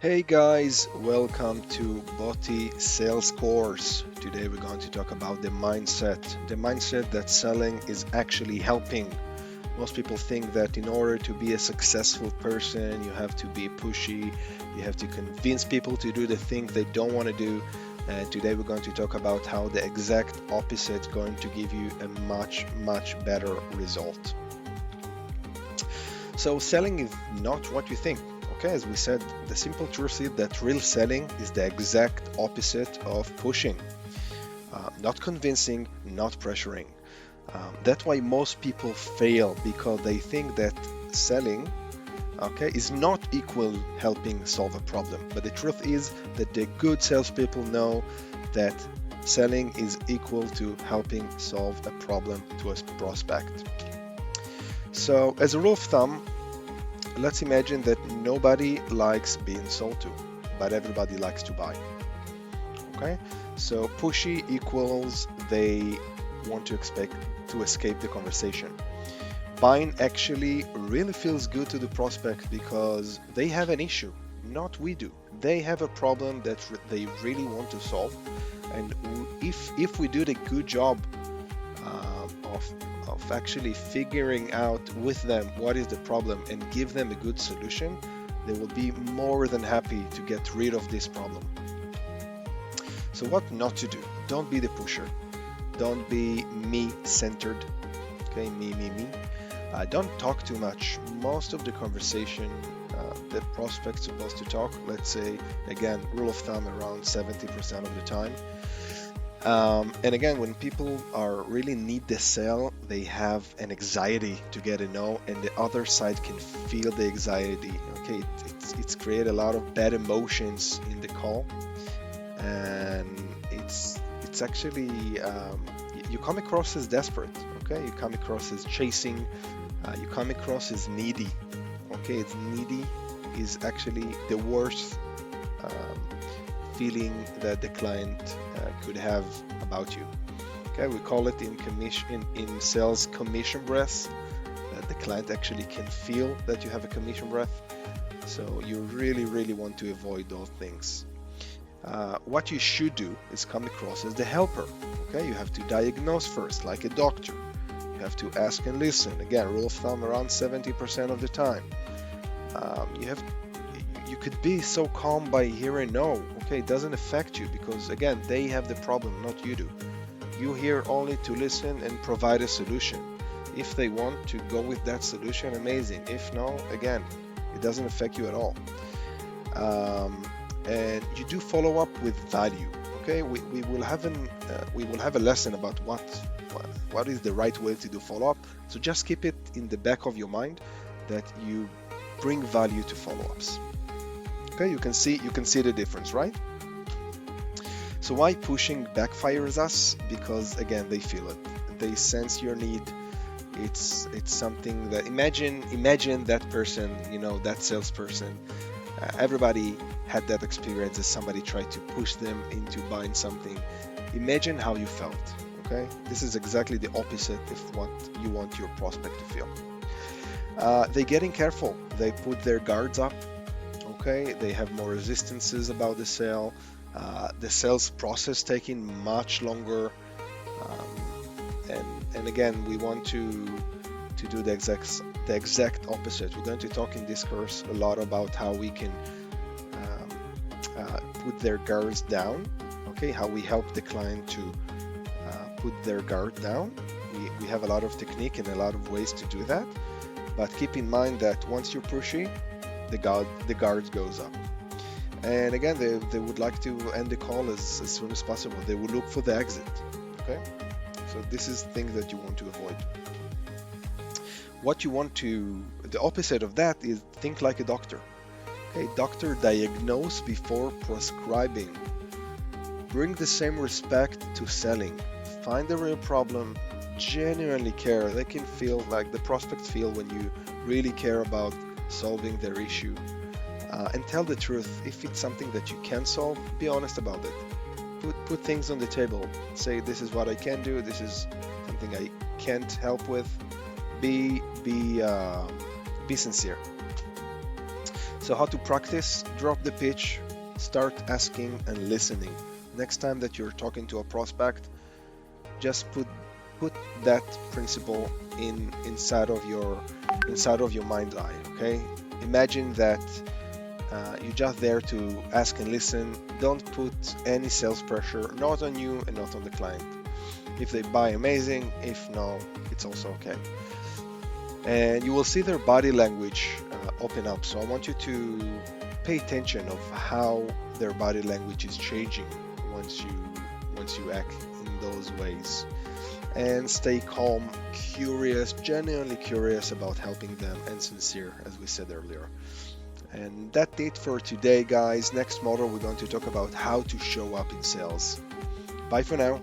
Hey guys, welcome to Boti Sales Course. Today we're going to talk about the mindset that selling is actually helping. Most people think that in order to be a successful person, you have to be pushy, you have to convince people to do the thing they don't want to do. And today we're going to talk about how the exact opposite is going to give you a much better result. So selling is not what you think. Okay, as we said, the simple truth is that real selling is the exact opposite of pushing, not convincing, not pressuring. That's why most people fail because they think that selling, okay, is not equal helping solve a problem. But the truth is that the good salespeople know that selling is equal to helping solve a problem to a prospect. So, as a rule of thumb, let's imagine that nobody likes being sold to, but everybody likes to buy. Okay, so pushy equals they want to escape the conversation. Buying actually really feels good to the prospect because they have an issue, not we do. They have a problem that they really want to solve, and if we do the good job of actually figuring out with them what is the problem and give them a good solution, they will be more than happy to get rid of this problem. So what not to do? Don't be the pusher. Don't be me-centered. Okay, me. Don't talk too much. Most of the conversation, the prospect's supposed to talk. Let's say, again, rule of thumb, around 70% of the time. And again, when people are really need the sale, they have an anxiety to get a no, and the other side can feel the anxiety. Okay, it's create a lot of bad emotions in the call, and it's actually you come across as desperate. Okay, you come across as chasing, you come across as needy. Okay, it's needy is actually the worst feeling that the client could have about you. Okay, we call it in sales commission breath. That the client actually can feel that you have a commission breath. So you really want to avoid those things. What you should do is come across as the helper. Okay, you have to diagnose first, like a doctor. You have to ask and listen. Again, rule of thumb, around 70% of the time. You could be so calm by hearing no. Okay, it doesn't affect you because again, they have the problem, not you do. You here only to listen and provide a solution. If they want to go with that solution, amazing. If no, again, it doesn't affect you at all. And you do follow up with value. Okay, we will have a lesson about what is the right way to do follow up. So just keep it in the back of your mind that you bring value to follow-ups. Okay, you can see the difference, right? So why pushing backfires us? Because again, they feel it. They sense your need. It's something that imagine that person, that salesperson. Everybody had that experience as somebody tried to push them into buying something. Imagine how you felt. Okay, this is exactly the opposite of what you want your prospect to feel. They're getting careful. They put their guards up. Okay, they have more resistances about the sale. The sales process taking much longer. And again, we want to do the exact opposite. We're going to talk in this course a lot about how we can put their guards down. Okay, how we help the client to put their guard down. We have a lot of technique and a lot of ways to do that. But keep in mind that once you're pushy, the guard goes up. And again, they would like to end the call as soon as possible. They will look for the exit. Okay, so this is things that you want to avoid. The opposite of that is think like a doctor. Okay, doctor, diagnose before prescribing. Bring the same respect to selling. Find the real problem. Genuinely care. They can feel like the prospects feel when you really care about solving their issue. And tell the truth. If it's something that you can solve, be honest about it. Put things on the table. Say, this is what I can do. This is something I can't help with. Be sincere. So how to practice? Drop the pitch, start asking and listening. Next time that you're talking to a prospect, just put that principle inside of your mind's eye. Okay, imagine that you're just there to ask and listen. Don't put any sales pressure, not on you and not on the client. If they buy, amazing. If no, it's also okay. And you will see their body language open up. So I want you to pay attention of how their body language is changing once you act in those ways. And stay calm, curious, genuinely curious about helping them, and sincere, as we said earlier. And that's it for today, guys. Next model, we're going to talk about how to show up in sales. Bye for now.